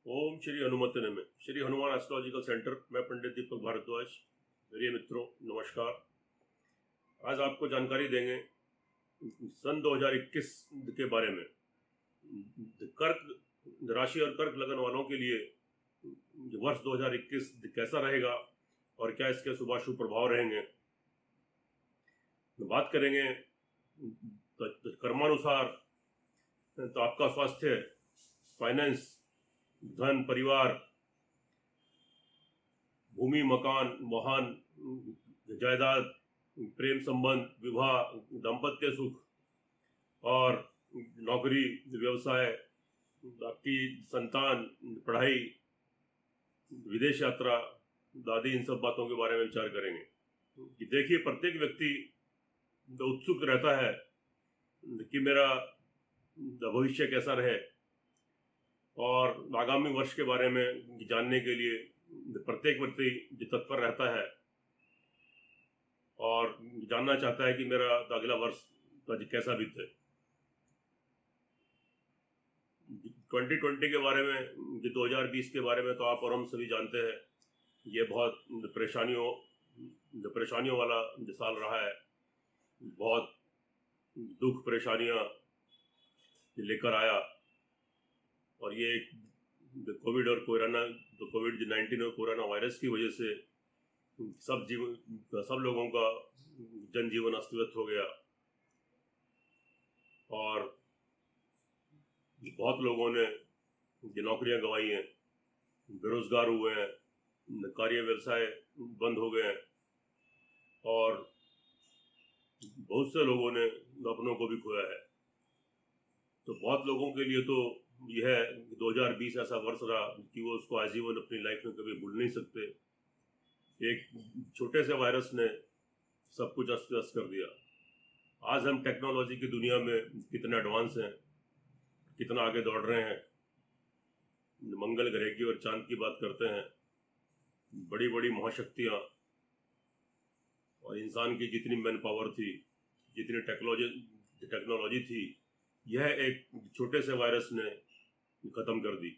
ओम श्री हनुमते नमः। Shri Hanuman astrological centre, मैं पंडित दीपक भारद्वाज। मेरे मित्रों नमस्कार। आज आपको जानकारी देंगे सन 2021 के बारे में। कर्क राशि और कर्क लगन वालों के लिए वर्ष 2021 कैसा रहेगा और क्या इसके शुभाशुभ प्रभाव रहेंगे। बात करेंगे तो कर्मानुसार तो आपका स्वास्थ्य, फाइनेंस, धन, परिवार, भूमि, मकान, वाहन, जायदाद, प्रेम संबंध, विवाह, दाम्पत्य सुख और नौकरी, व्यवसाय, आपकी संतान, पढ़ाई, विदेश यात्रा आदि इन सब बातों के बारे में विचार करेंगे। कि देखिए, प्रत्येक व्यक्ति उत्सुक रहता है कि मेरा भविष्य कैसा रहे और आगामी वर्ष के बारे में जानने के लिए प्रत्येक व्यक्ति तत्पर रहता है और जानना चाहता है कि मेरा अगला वर्ष कैसा बीते। 2020 के बारे में, 2020 के बारे में तो आप और हम सभी जानते हैं। ये बहुत परेशानियों वाला साल रहा है। बहुत दुख परेशानियां लेकर आया और ये कोविड-19 और कोरोना वायरस की वजह से सब लोगों का जनजीवन अस्त व्यस्त हो गया और बहुत लोगों ने नौकरियां गंवाई हैं, बेरोजगार हुए हैं, कार्य व्यवसाय बंद हो गए हैं और बहुत से लोगों ने अपनों को भी खोया है। तो बहुत लोगों के लिए तो यह 2020 ऐसा वर्ष रहा कि वो उसको आजीवन अपनी लाइफ में कभी भूल नहीं सकते। एक छोटे से वायरस ने सब कुछ अस्त व्यस्त कर दिया। आज हम टेक्नोलॉजी की दुनिया में कितने एडवांस हैं, कितना आगे दौड़ रहे हैं। मंगल ग्रह की और चांद की बात करते हैं। बड़ी बड़ी महाशक्तियां और इंसान की जितनी मैन पावर थी, जितनी टेक्नोलॉजी थी, यह एक छोटे से वायरस ने खत्म कर दी।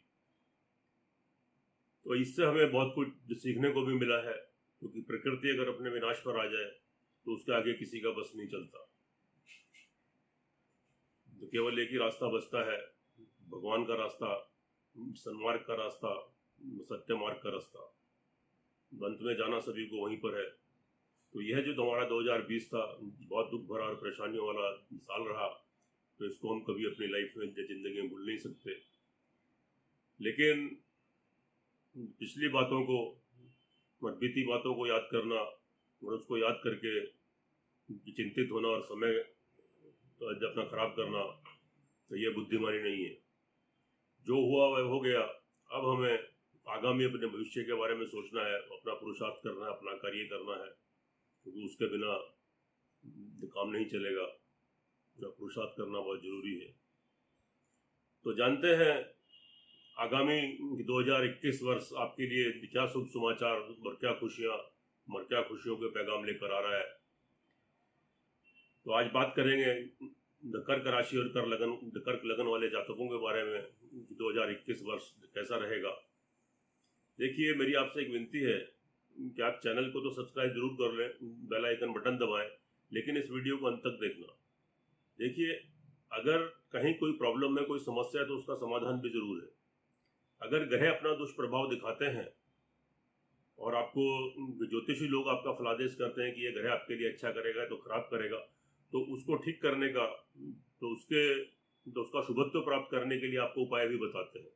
तो इससे हमें बहुत कुछ सीखने को भी मिला है, क्योंकि प्रकृति अगर अपने विनाश पर आ जाए तो उसके आगे किसी का बस नहीं चलता। तो केवल एक ही रास्ता बचता है, भगवान का रास्ता, सन्मार्ग का रास्ता, सत्य मार्ग का रास्ता। अंत में जाना सभी को वहीं पर है। तो यह जो हमारा 2020 था, बहुत दुख भरा और परेशानियों वाला साल रहा। तो इसको हम कभी अपनी लाइफ में, जिंदगी में भूल नहीं सकते। लेकिन पिछली बातों को, बीती बातों को याद करना और उसको याद करके चिंतित होना और समय तो अपना खराब करना, तो यह बुद्धिमानी नहीं है। जो हुआ वह हो गया। अब हमें आगामी अपने भविष्य के बारे में सोचना है, अपना पुरुषार्थ करना है, अपना कार्य करना है, क्योंकि उसके बिना काम नहीं चलेगा। पुरुषार्थ करना बहुत जरूरी है। तो जानते हैं आगामी 2021 वर्ष आपके लिए क्या शुभ समाचार और क्या खुशियों के पैगाम लेकर आ रहा है। तो आज बात करेंगे कर्क राशि और कर्क लगन वाले जातकों के बारे में। 2021 वर्ष कैसा रहेगा। देखिए, मेरी आपसे एक विनती है कि आप चैनल को तो सब्सक्राइब जरूर कर लें, बेल आइकन बटन दबाएं, लेकिन इस वीडियो को अंत तक देखना। देखिए, अगर कहीं कोई प्रॉब्लम है, कोई समस्या है, तो उसका समाधान भी जरूर है। अगर ग्रह अपना दुष्प्रभाव दिखाते हैं और आपको ज्योतिषी लोग आपका फलादेश करते हैं कि ये ग्रह आपके लिए अच्छा करेगा तो खराब करेगा, तो उसको ठीक करने का, तो उसका शुभत्व प्राप्त करने के लिए आपको उपाय भी बताते हैं।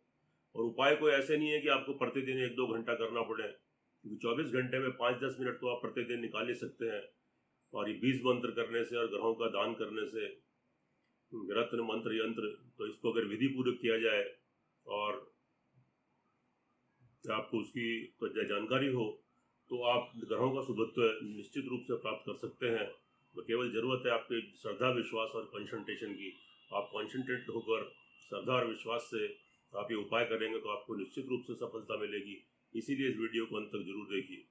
और उपाय कोई ऐसे नहीं है कि आपको प्रतिदिन 1-2 घंटा करना पड़े, क्योंकि 24 घंटे में 5-10 मिनट तो आप प्रतिदिन निकाल ही सकते हैं। और ये 20 मंत्र करने से और ग्रहों का दान करने से, रत्न मंत्र यंत्र, तो इसको अगर विधि पूर्वक किया जाए और आपको उसकी तो जानकारी हो, तो आप ग्रहों का शुभत्व निश्चित रूप से प्राप्त कर सकते हैं। तो केवल जरूरत है आपके श्रद्धा, विश्वास और कंसंट्रेशन की। आप कंसंट्रेट होकर श्रद्धा और विश्वास से आप ये उपाय करेंगे तो आपको निश्चित रूप से सफलता मिलेगी। इसीलिए इस वीडियो को अंत तक जरूर देखिए।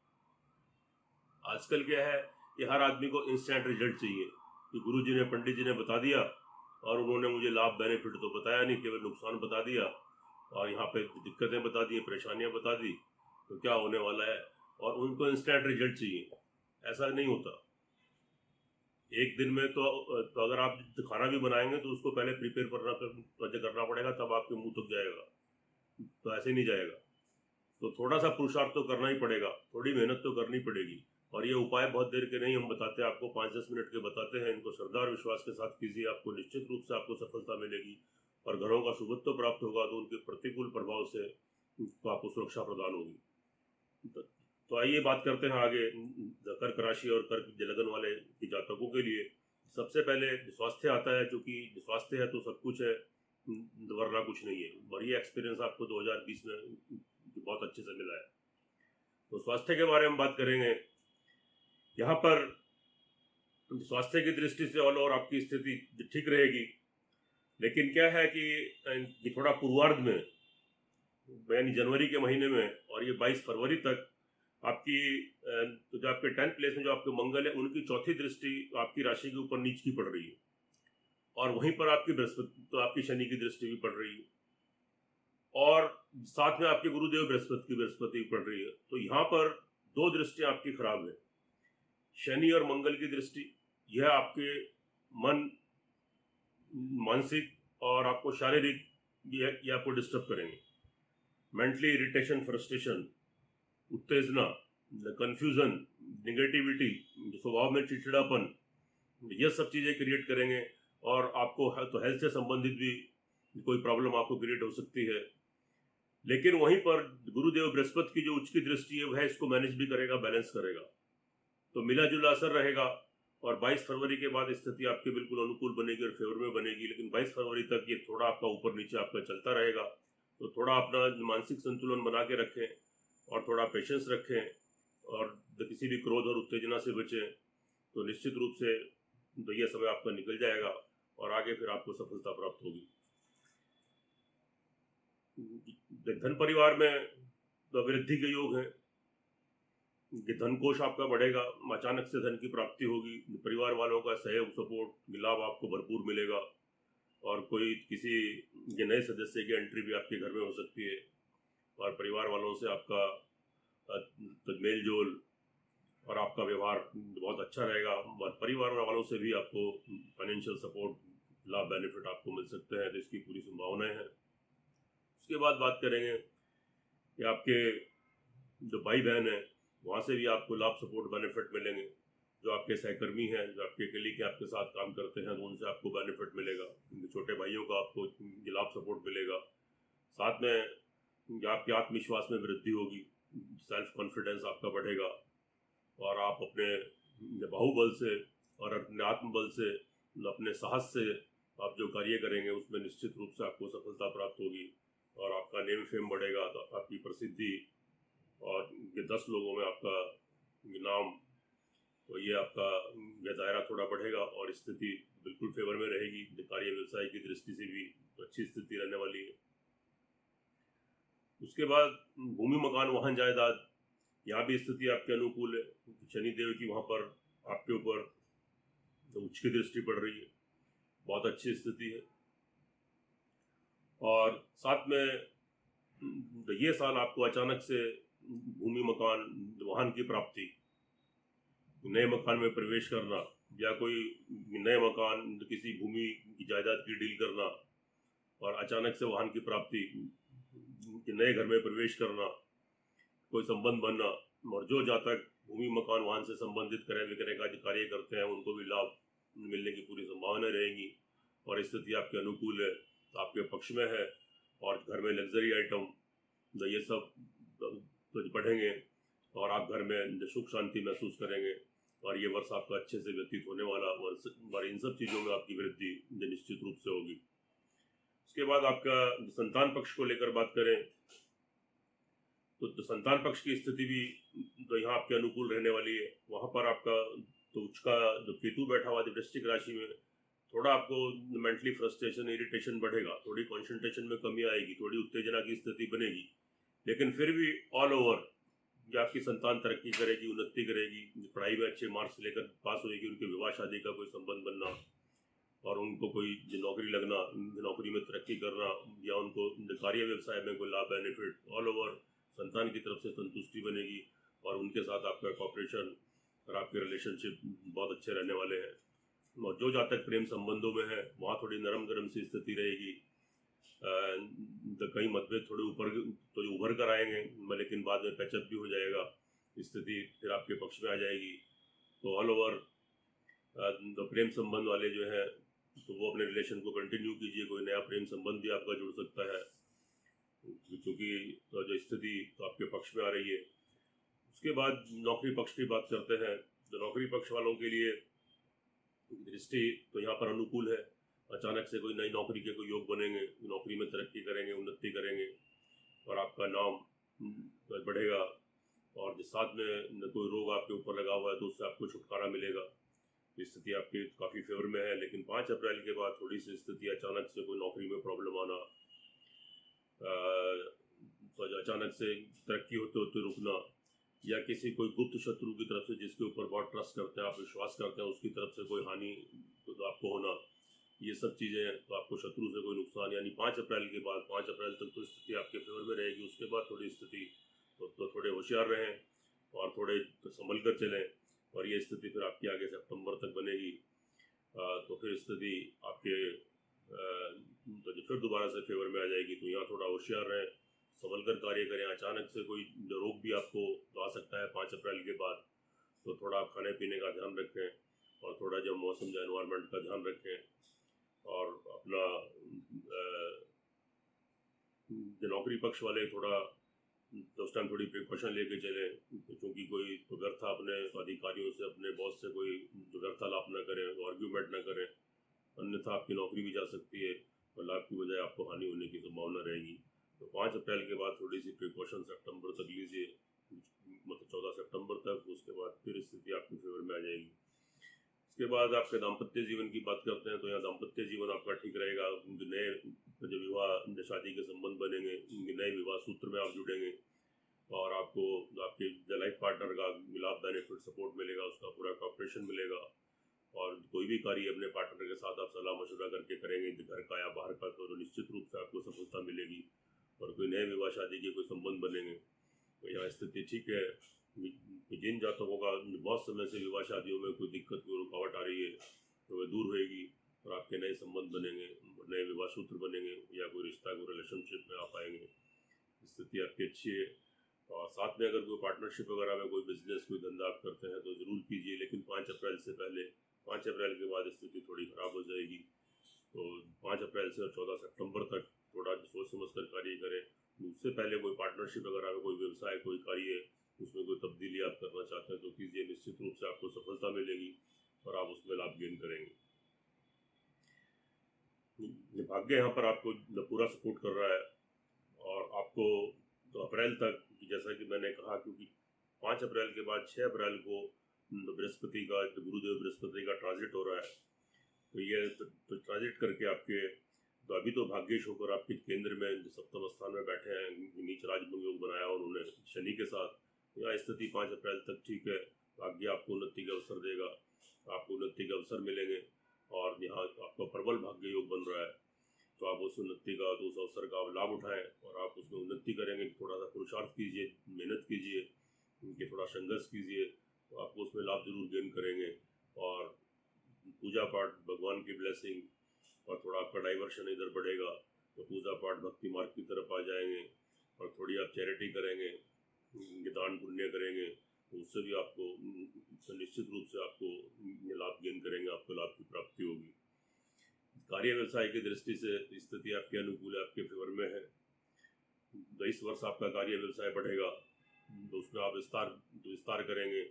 आजकल क्या है कि हर आदमी को इंस्टेंट रिजल्ट चाहिए कि गुरुजी ने, पंडित जी ने बता दिया और उन्होंने मुझे लाभ बेनिफिट तो बताया नहीं, केवल नुकसान बता दिया और यहाँ पे दिक्कतें बता दी, परेशानियाँ बता दी, तो क्या होने वाला है, और उनको इंस्टेंट रिजल्ट चाहिए। ऐसा नहीं होता। एक दिन में तो अगर आप खाना भी बनाएंगे तो उसको पहले प्रिपेयर करना पड़ेगा, तब आपके मुंह तक जाएगा, तो ऐसे नहीं जाएगा। तो थोड़ा सा पुरुषार्थ तो करना ही पड़ेगा, थोड़ी मेहनत तो करनी पड़ेगी। और ये उपाय बहुत देर के नहीं हम बताते, आपको 5-10 मिनट के बताते हैं। इनको श्रद्धा और विश्वास के साथ कीजिए, आपको निश्चित रूप से आपको सफलता मिलेगी और घरों का शुभत्व प्राप्त होगा, तो उनके प्रतिकूल प्रभाव से तो आपको सुरक्षा प्रदान होगी। तो आइए बात करते हैं आगे कर्क राशि और कर्क लगन वाले की जातकों के लिए। सबसे पहले स्वास्थ्य आता है, क्योंकि स्वास्थ्य है तो सब कुछ है, वरना कुछ नहीं है। और ये एक्सपीरियंस आपको 2020 में बहुत अच्छे से मिला है। तो स्वास्थ्य के बारे में बात करेंगे। यहाँ पर स्वास्थ्य की दृष्टि से ऑल ओवर आपकी स्थिति ठीक रहेगी, लेकिन क्या है कि थोड़ा पूर्वार्ध में, यानी जनवरी के महीने में और ये 22 फरवरी तक आपकी तो जो आपके 10th प्लेस में जो आपके मंगल है, उनकी चौथी दृष्टि आपकी राशि के ऊपर नीच की पड़ रही है, और वहीं पर आपकी बृहस्पति, तो आपकी शनि की दृष्टि भी पड़ रही है, और साथ में आपके गुरुदेव बृहस्पति पड़ रही है। तो यहाँ पर दो दृष्टियां आपकी खराब है, शनि और मंगल की दृष्टि। यह आपके मन, मानसिक और आपको शारीरिक ये आपको डिस्टर्ब करेंगे। मेंटली इरिटेशन, फ्रस्ट्रेशन, उत्तेजना, कंफ्यूजन, निगेटिविटी, स्वभाव में चिड़चिड़ापन, ये सब चीज़ें क्रिएट करेंगे। और आपको तो हेल्थ से संबंधित भी कोई प्रॉब्लम आपको क्रिएट हो सकती है। लेकिन वहीं पर गुरुदेव बृहस्पति की जो उच्च की दृष्टि है, वह इसको मैनेज भी करेगा, बैलेंस करेगा, तो मिला जुला असर रहेगा। और 22 फरवरी के बाद स्थिति आपके बिल्कुल अनुकूल बनेगी और फेवर में बनेगी। लेकिन 22 फरवरी तक ये थोड़ा आपका ऊपर नीचे आपका चलता रहेगा, तो थोड़ा अपना मानसिक संतुलन बना के रखें और थोड़ा पेशेंस रखें, और किसी भी क्रोध और उत्तेजना से बचें, तो निश्चित रूप से तो ये समय आपका निकल जाएगा और आगे फिर आपको सफलता प्राप्त होगी। धन परिवार में तो वृद्धि के योग हैं, कि धन कोष आपका बढ़ेगा, अचानक से धन की प्राप्ति होगी, परिवार वालों का सहयोग, सपोर्ट, लाभ आपको भरपूर मिलेगा, और कोई किसी नए सदस्य की एंट्री भी आपके घर में हो सकती है, और परिवार वालों से आपका मेल जोल और आपका व्यवहार बहुत अच्छा रहेगा, और परिवार वालों से भी आपको फाइनेंशियल सपोर्ट, लाभ, बेनिफिट आपको मिल सकते हैं, तो इसकी पूरी संभावनाएं हैं। उसके बाद बात करेंगे कि आपके जो भाई बहन है, वहाँ से भी आपको लाभ, सपोर्ट, बेनिफिट मिलेंगे। जो आपके सहकर्मी हैं, जो आपके कलीग के आपके साथ काम करते हैं, तो उनसे आपको बेनिफिट मिलेगा। छोटे भाइयों का आपको लाभ, सपोर्ट मिलेगा। साथ में आपके आत्मविश्वास में वृद्धि होगी, सेल्फ कॉन्फिडेंस आपका बढ़ेगा, और आप अपने बाहुबल से और अपने आत्मबल से, अपने साहस से आप जो कार्य करेंगे उसमें निश्चित रूप से आपको सफलता प्राप्त होगी, और आपका नेम फेम बढ़ेगा, तो आपकी प्रसिद्धि और ये 10 लोगों में आपका नाम, तो ये आपका यह दायरा थोड़ा बढ़ेगा और स्थिति बिल्कुल फेवर में रहेगी। कार्य व्यवसाय की दृष्टि से भी अच्छी स्थिति रहने वाली है। उसके बाद भूमि, मकान, वाहन, जायदाद, यहाँ भी स्थिति आपके अनुकूल है। शनिदेव की वहाँ पर आपके ऊपर तो उच्च की दृष्टि पड़ रही है, बहुत अच्छी स्थिति है। और साथ में ये साल आपको अचानक से भूमि, मकान, वाहन की प्राप्ति, नए मकान में प्रवेश करना, या कोई नए मकान, किसी भूमि की जायदाद की डील करना, और अचानक से वाहन की प्राप्ति, नए घर में प्रवेश करना, कोई संबंध बनना। और जो जातक भूमि, मकान, वाहन से संबंधित क्रय विक्रय का जो कार्य करते हैं, उनको भी लाभ मिलने की पूरी संभावना रहेगी, और स्थिति आपके अनुकूल है, आपके पक्ष में है। और घर में लग्जरी आइटम, ये सब बढ़ेंगे, और आप घर में सुख शांति महसूस करेंगे, और ये वर्ष आपका अच्छे से व्यतीत होने वाला वर्ष, और इन सब चीज़ों में आपकी वृद्धि निश्चित रूप से होगी। उसके बाद आपका संतान पक्ष को लेकर बात करें, तो संतान पक्ष की स्थिति भी तो यहाँ आपके अनुकूल रहने वाली है। वहाँ पर आपका तो उसका जो केतु बैठा हुआ है वृश्चिक राशि में, थोड़ा आपको मेंटली फ्रस्ट्रेशन, इरिटेशन बढ़ेगा, थोड़ी कंसंट्रेशन में कमी आएगी, थोड़ी उत्तेजना की स्थिति बनेगी। लेकिन फिर भी ऑल ओवर जो आपकी संतान तरक्की करेगी, उन्नति करेगी, पढ़ाई में अच्छे मार्क्स लेकर पास होगी, उनके विवाह शादी का कोई संबंध बनना, और उनको कोई जो नौकरी लगना, नौकरी में तरक्की करना, या उनको कार्य व्यवसाय में कोई लाभ बेनिफिट ऑल ओवर संतान की तरफ से संतुष्टि बनेगी और उनके साथ आपका कॉपरेशन और आपके रिलेशनशिप बहुत अच्छे रहने वाले हैं। और जो जातक प्रेम संबंधों में है वहाँ थोड़ी नरम गरम सी स्थिति रहेगी। तो कई मतभेद थोड़े ऊपर तो उभर कर आएंगे, लेकिन बाद में पैचअप भी हो जाएगा, स्थिति फिर आपके पक्ष में आ जाएगी। तो ऑल ओवर तो प्रेम संबंध वाले जो है तो वो अपने रिलेशन को कंटिन्यू कीजिए, कोई नया प्रेम संबंध भी आपका जुड़ सकता है क्योंकि तो जो स्थिति तो आपके पक्ष में आ रही है। उसके बाद नौकरी पक्ष की बात करते हैं। तो नौकरी पक्ष वालों के लिए दृष्टि तो यहाँ पर अनुकूल है। अचानक से कोई नई नौकरी के कोई योग बनेंगे, नौकरी में तरक्की करेंगे, उन्नति करेंगे और आपका नाम बढ़ेगा। और जिस साथ में कोई रोग आपके ऊपर लगा हुआ है तो उससे आपको छुटकारा मिलेगा। स्थिति आपकी काफ़ी फेवर में है। लेकिन 5 अप्रैल के बाद थोड़ी सी स्थिति अचानक से कोई नौकरी में प्रॉब्लम आना, तो अचानक से तरक्की होते होते रुकना, या किसी कोई गुप्त शत्रु की तरफ से जिसके ऊपर बहुत ट्रस्ट करते हैं, आप विश्वास करते हैं, उसकी तरफ से कोई हानि तो आपको होना, ये सब चीज़ें तो आपको शत्रु से कोई नुकसान। यानी 5 अप्रैल के बाद 5 अप्रैल तक तो स्थिति आपके फेवर में रहेगी। उसके बाद थोड़ी स्थिति तो थोड़े होशियार रहें और थोड़े संभल कर चलें। और ये स्थिति फिर आपकी आगे सितंबर तक बनेगी। तो फिर स्थिति आपके तो जो फिर दोबारा से फेवर में आ जाएगी। तो यहाँ थोड़ा होशियार रहें, संभल कर कार्य करें। अचानक से कोई रोग भी आपको आ सकता है 5 अप्रैल के बाद, तो थोड़ा आप खाने पीने का ध्यान रखें और थोड़ा जो मौसम जो एनवायरनमेंट का ध्यान रखें। और अपना जो नौकरी पक्ष वाले थोड़ा तो उस टाइम थोड़ी प्रिकॉशन लेके चलें, क्योंकि कोई तो व्यर्था अपने अधिकारियों से, अपने बॉस से कोई जो व्यर्थालाप न करें, आर्ग्यूमेंट न करें, अन्यथा आपकी नौकरी भी जा सकती है और लाभ की बजाय आपको हानि होने की संभावना रहेगी। तो 5 अप्रैल के बाद थोड़ी सी प्रिकॉशन सितंबर तक लीजिए, मतलब 14 सितंबर तक। उसके बाद फिर स्थिति आपके फेवर में आ जाएगी। उसके बाद आपके दाम्पत्य जीवन की बात करते हैं। तो यहाँ दाम्पत्य जीवन आपका ठीक रहेगा। नए जो विवाह शादी के संबंध बनेंगे, नए विवाह सूत्र में आप जुड़ेंगे और आपको आपके लाइफ पार्टनर का लाभ बेनिफिट सपोर्ट मिलेगा, उसका पूरा कॉपरेशन मिलेगा। और कोई भी कार्य अपने पार्टनर के साथ आप सलाह मशवरा करके करेंगे, घर का या बाहर का, तो निश्चित रूप से आपको सफलता मिलेगी। और कोई नए विवाह शादी के कोई संबंध बनेंगे तो यहाँ स्थिति ठीक है। जिन जातकों का बहुत समय से विवाह शादियों में कोई दिक्कत, कोई रुकावट आ रही है, तो वह दूर होएगी और आपके नए संबंध बनेंगे, नए विवाह सूत्र बनेंगे या कोई रिश्ता, कोई रिलेशनशिप में आप आएंगे। स्थिति आपकी अच्छी है। और साथ में अगर कोई पार्टनरशिप वगैरह में कोई बिजनेस, कोई धंधा आप करते हैं तो ज़रूर कीजिए, लेकिन 5 अप्रैल से पहले। 5 अप्रैल के बाद स्थिति थोड़ी ख़राब हो जाएगी। तो 5 अप्रैल से और 14 सितंबर तक थोड़ा सोच समझ कर कार्य करें। उससे पहले कोई पार्टनरशिप वगैरह में कोई व्यवसाय, कोई कार्य, उसमें कोई तब्दीली आप करना चाहते हैं तो कीजिए। निश्चित रूप से आपको सफलता मिलेगी और आप उसमें लाभ गेन करेंगे। भाग्य यहाँ पर आपको पूरा सपोर्ट कर रहा है और आपको तो अप्रैल तक, जैसा कि मैंने कहा, क्योंकि 5 अप्रैल के बाद 6 अप्रैल को बृहस्पति का, गुरुदेव बृहस्पति का ट्रांजिट हो रहा है। तो ये तो ट्रांजिट करके आपके तो अभी तो भाग्येश होकर आपके केंद्र में सप्तम स्थान में बैठे हैं, नीच राजभंग योग बनाया उन्होंने शनि के साथ। यह स्थिति 5 अप्रैल तक ठीक है। भाग्य आपको उन्नति का अवसर देगा, आपको उन्नति के अवसर मिलेंगे और यहाँ आपका प्रबल भाग्य योग बन रहा है। तो आप उस उन्नति का, तो उस अवसर का आप लाभ उठाएं और आप उसमें उन्नति करेंगे। थोड़ा सा पुरुषार्थ कीजिए, मेहनत कीजिए, उनके थोड़ा संघर्ष कीजिए, तो आपको उसमें लाभ जरूर गेन करेंगे। और पूजा पाठ, भगवान की ब्लेसिंग और थोड़ा आपका डाइवर्शन इधर बढ़ेगा, तो पूजा पाठ भक्ति मार्ग की तरफ आ जाएंगे। और थोड़ी आप चैरिटी करेंगे, दान पुण्य करेंगे, तो उससे भी आपको निश्चित रूप से आपको लाभ गेन करेंगे, आपको लाभ की प्राप्ति होगी। कार्य व्यवसाय की दृष्टि से स्थिति आपके अनुकूल है, आपके फेवर में है। 22 वर्ष आपका कार्य व्यवसाय बढ़ेगा, तो उसमें आप विस्तार करेंगे।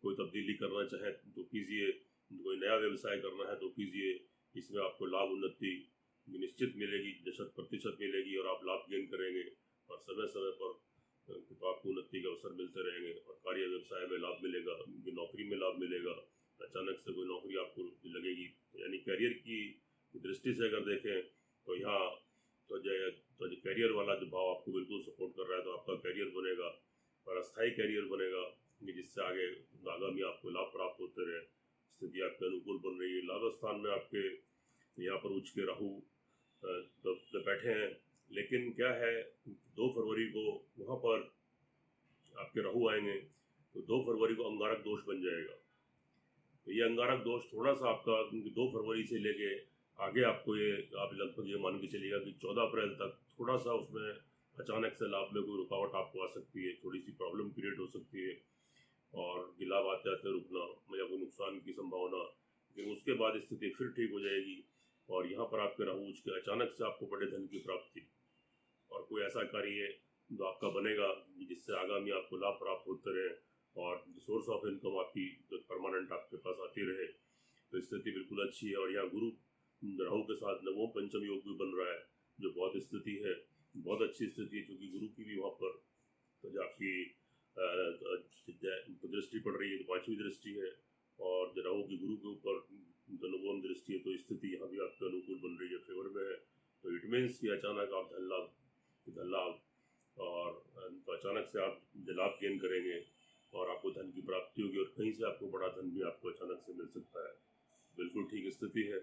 कोई तब्दीली करना चाहें तो कीजिए, कोई नया व्यवसाय करना है तो कीजिए। इसमें आपको लाभ उन्नति निश्चित मिलेगी, 100% मिलेगी और आप लाभ गेन करेंगे। और समय समय पर तो आपको उन्नति के अवसर मिलते रहेंगे और कार्य व्यवसाय में लाभ मिलेगा, नौकरी में लाभ मिलेगा। अचानक से कोई नौकरी आपको लगेगी, यानी करियर की दृष्टि से अगर देखें तो यहाँ तो जो करियर वाला जो भाव आपको बिल्कुल सपोर्ट कर रहा है, तो आपका करियर बनेगा और अस्थायी करियर बनेगा, जिससे आगे आगामी आपको लाभ प्राप्त होते रहे। स्थिति आपके अनुकूल बन रही है। लाभ स्थान में आपके यहाँ पर उच्च के राहु तो बैठे हैं। लेकिन क्या है, 2 फरवरी को वहाँ पर आपके राहु आएंगे, तो 2 फरवरी को अंगारक दोष बन जाएगा। तो ये अंगारक दोष थोड़ा सा आपका 2 फरवरी से लेके आगे आपको ये आप लगभग ये मान के चलिएगा कि 14 अप्रैल तक थोड़ा सा उसमें अचानक से लाभ में कोई रुकावट आपको आ सकती है, थोड़ी सी प्रॉब्लम क्रिएट हो सकती है और कि लाभ आते आते रुकना या कोई नुकसान की संभावना। लेकिन उसके बाद स्थिति फिर ठीक हो जाएगी और यहाँ पर आपके राहु उच्च के अचानक से आपको बड़े धन की प्राप्ति और कोई ऐसा कार्य जो आपका बनेगा जिससे आगामी आपको लाभ प्राप्त होते रहे और सोर्स ऑफ इनकम आपकी जो परमानेंट आपके पास आती रहे, तो स्थिति बिल्कुल अच्छी है। और यहाँ गुरु राहु के साथ नवम पंचम योग भी बन रहा है, जो बहुत स्थिति है, बहुत अच्छी स्थिति है, क्योंकि गुरु की भी वहाँ पर तो जो आपकी दृष्टि पड़ रही है, तो 5वीं दृष्टि है और जो राहु की गुरु के ऊपर तो नवम दृष्टि है, तो स्थिति यहाँ भी आपके अनुकूल बन रही है, फेवर में है। तो इट मीन्स कि अचानक आप धन लाभ और तो अचानक से आप लाभ गेन करेंगे और आपको धन की प्राप्ति होगी और कहीं से आपको बड़ा धन भी आपको अचानक से मिल सकता है। बिल्कुल ठीक स्थिति है।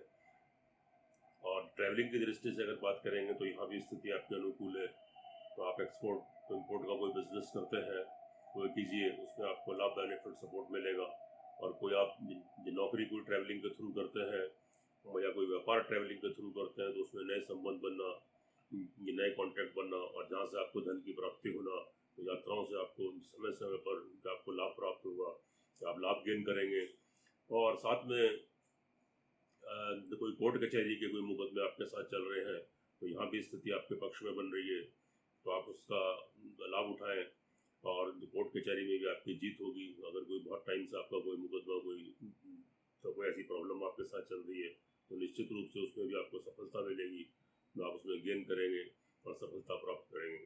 और ट्रैवलिंग की दृष्टि से अगर बात करेंगे तो यहाँ भी स्थिति आपके अनुकूल है। तो आप एक्सपोर्ट इम्पोर्ट का कोई बिजनेस करते हैं तो कीजिए, उसमें आपको लाभ बेनिफिट सपोर्ट मिलेगा। और कोई आप नौकरी कोई ट्रैवलिंग के थ्रू करते हैं या कोई व्यापार ट्रैवलिंग के थ्रू करते हैं, तो उसमें नए संबंध बनना, नए कॉन्टैक्ट बनना और जहाँ से आपको धन की प्राप्ति होना, तो यात्राओं से आपको समय समय पर आपको लाभ प्राप्त होगा, तो आप लाभ गेन करेंगे। और साथ में कोई कोर्ट कचहरी के कोई मुकदमे आपके साथ चल रहे हैं, तो यहाँ भी स्थिति आपके पक्ष में बन रही है, तो आप उसका लाभ उठाएं और कोर्ट कचहरी में भी आपकी जीत होगी। अगर कोई बहुत टाइम से आपका कोई मुकदमा कोई ऐसी प्रॉब्लम आपके साथ चल रही है, तो निश्चित रूप से उसमें भी आपको सफलता मिलेगी, तो आप उसमें गेन करेंगे और सफलता प्राप्त करेंगे।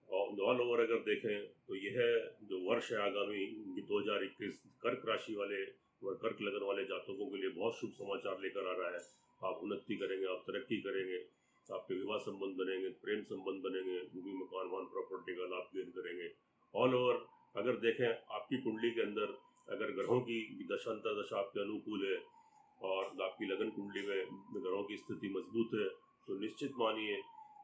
और ऑल ओवर अगर देखें तो यह जो वर्ष है आगामी 2021 कर्क राशि वाले और कर्क लगन वाले जातकों के लिए बहुत शुभ समाचार लेकर आ रहा है। आप उन्नति करेंगे, आप तरक्की करेंगे, आपके विवाह संबंध बनेंगे, प्रेम संबंध बनेंगे, भूमि मकान वाहन प्रॉपर्टी का लाभ गेन करेंगे। ऑल ओवर अगर देखें आपकी कुंडली के अंदर अगर ग्रहों की दशांतर दशा आपके अनुकूल है और आपकी लगन कुंडली में ग्रहों की स्थिति मजबूत है, तो निश्चित मानिए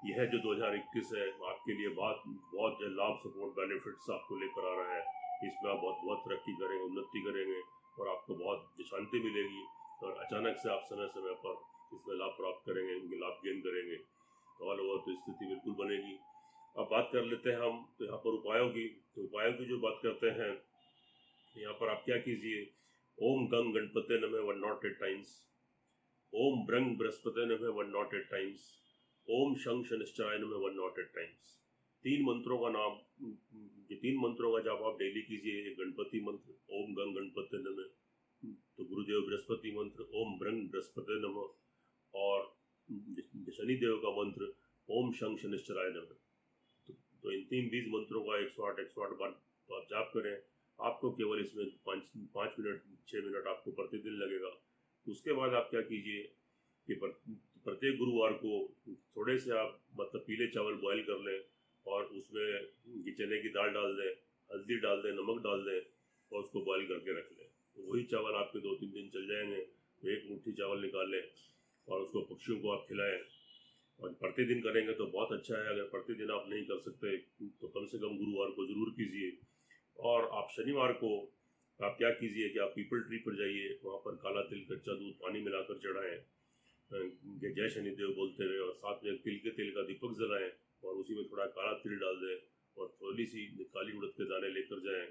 यह जो 2021 है आपके लिए बहुत लाभ सपोर्ट बेनिफिट्स आपको लेकर आ रहा है। इसमें आप बहुत तरक्की करेंगे, उन्नति करेंगे और आपको बहुत शांति मिलेगी और अचानक से आप समय समय पर इसमें लाभ प्राप्त करेंगे, इनके लाभ गेन करेंगे। ऑल ओवर तो स्थिति बिल्कुल बनेगी। अब बात कर लेते हैं हम तो यहाँ पर उपायों की। तो उपायों की जो बात करते हैं, यहाँ पर आप क्या कीजिए, ओम गंग गणपते नमः 108 टाइम्स, ओम ब्रंग बृहस्पति नमः 108 टाइम्स, ओम शंख शनिश्चराय नमः 108 टाइम्स। 3 मंत्रों का नाम, ये 3 मंत्रों का जब आप डेली कीजिए, गणपति मंत्र ओम गंग गणपति नमः, तो गुरुदेव बृहस्पति मंत्र ओम ब्रंग बृहस्पति नमः, और शनिदेव का मंत्र ओम शंख शनिश्चराय नमः। तो इन 3 बीज मंत्रों का 108 बार तो आप जाप करें। आपको केवल इसमें 5 मिनट 6 मिनट आपको प्रतिदिन लगेगा। तो उसके बाद आप क्या कीजिए कि प्रत्येक गुरुवार को थोड़े से आप मतलब पीले चावल बॉईल कर लें और उसमें चने की दाल डाल दें, हल्दी डाल दें, नमक डाल दें और उसको बॉईल करके रख लें। तो वही चावल आपके 2-3 दिन चल जाएंगे। तो 1 मुट्ठी चावल निकाल लें और उसको पक्षियों को आप खिलाएं और प्रतिदिन करेंगे तो बहुत अच्छा है। अगर प्रतिदिन आप नहीं कर सकते तो कम से कम गुरुवार को ज़रूर कीजिए। और आप शनिवार को आप क्या कीजिए कि आप पीपल ट्री पर जाइए, वहाँ पर काला तिल कच्चा दूध पानी मिलाकर चढ़ाएं, जय शनिदेव बोलते हुए, और साथ में तिल के तेल का दीपक जलाएं और उसी में थोड़ा काला तिल डाल दें और थोड़ी सी काली उड़द के दाने लेकर जाएं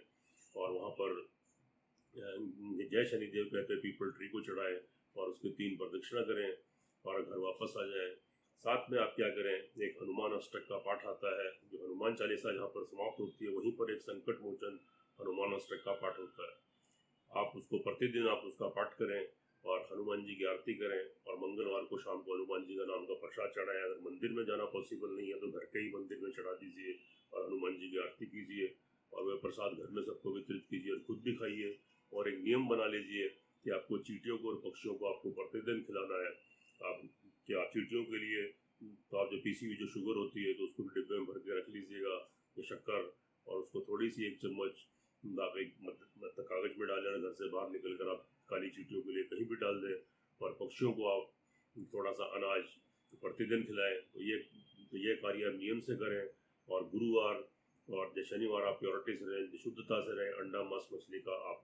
और वहाँ पर जय शनिदेव कहते पीपल ट्री को चढ़ाएं और उसके 3 प्रदक्षिणा करें और घर वापस आ जाएं। साथ में आप क्या करें, एक हनुमान अष्टक का पाठ आता है, जो हनुमान चालीसा जहाँ पर समाप्त होती है वहीं पर एक संकट मोचन हनुमान अष्टक का पाठ होता है। आप उसको प्रतिदिन आप उसका पाठ करें और हनुमान जी की आरती करें और मंगलवार को शाम को हनुमान जी का नाम का प्रसाद चढ़ाएं। अगर मंदिर में जाना पॉसिबल नहीं है तो घर के ही मंदिर में चढ़ा दीजिए और हनुमान जी की आरती कीजिए और वह प्रसाद घर में सबको वितरित कीजिए और खुद भी खाइए। और एक नियम बना लीजिए कि आपको चींटियों को और पक्षियों को आपको प्रतिदिन खिलाना है। आप चींटियों के लिए तो आप जो पीसी हुई जो शुगर होती है तो उसको भी डिब्बे में भर के रख लीजिएगा, ये शक्कर, और उसको थोड़ी सी 1 चम्मच आप एक मतलब कागज में डाल लेना, घर से बाहर निकल कर आप काली चींटियों के लिए कहीं भी डाल दें। और पक्षियों को आप थोड़ा सा अनाज प्रतिदिन खिलाएं। तो ये कार्य आप नियम से करें। और गुरुवार और जो शनिवार आप प्योरिटी से रहें, शुद्धता से रहें, अंडा मांस मछली का आप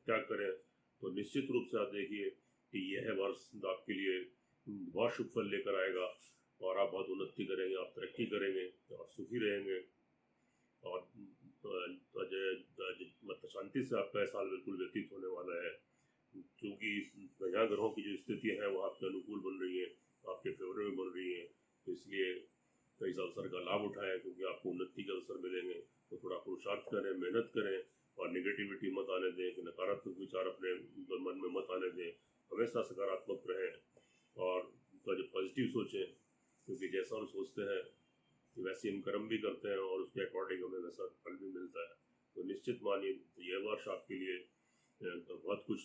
त्याग करें। तो निश्चित रूप से आप देखिए कि यह वर्ष आपके लिए बहुत शुभ फल लेकर आएगा और आप बहुत उन्नति करेंगे, आप तरक्की करेंगे और सुखी रहेंगे। और मतलब शांति से आपका साल बिल्कुल व्यतीत होने वाला है, क्योंकि यहाँ ग्रहों की जो स्थितियाँ हैं वो आपके अनुकूल बन रही हैं, आपके फेवर में बन रही हैं। तो इसलिए तो इस अवसर का लाभ उठाएं, क्योंकि आपको उन्नति के अवसर मिलेंगे। तो थोड़ा पुरुषार्थ करें, मेहनत करें और नेगेटिविटी मत आने दें, कि नकारात्मक विचार अपने मन में मत आने दें। हमेशा सकारात्मक रहें और जो पॉजिटिव सोचें, क्योंकि जैसा हम सोचते हैं वैसे हम कर्म भी करते हैं और उसके अकॉर्डिंग हमें वैसा फल भी मिलता है। तो निश्चित मानिए यह वर्ष आपके लिए तो बहुत कुछ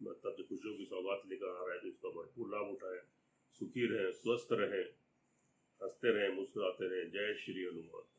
मतलब जो खुशियों की सौगात लेकर आ रहा है, तो इसका भरपूर लाभ उठाएं। सुखी रहें, स्वस्थ रहें, हंसते रहें, मुस्कुराते रहें। जय श्री हनुमान।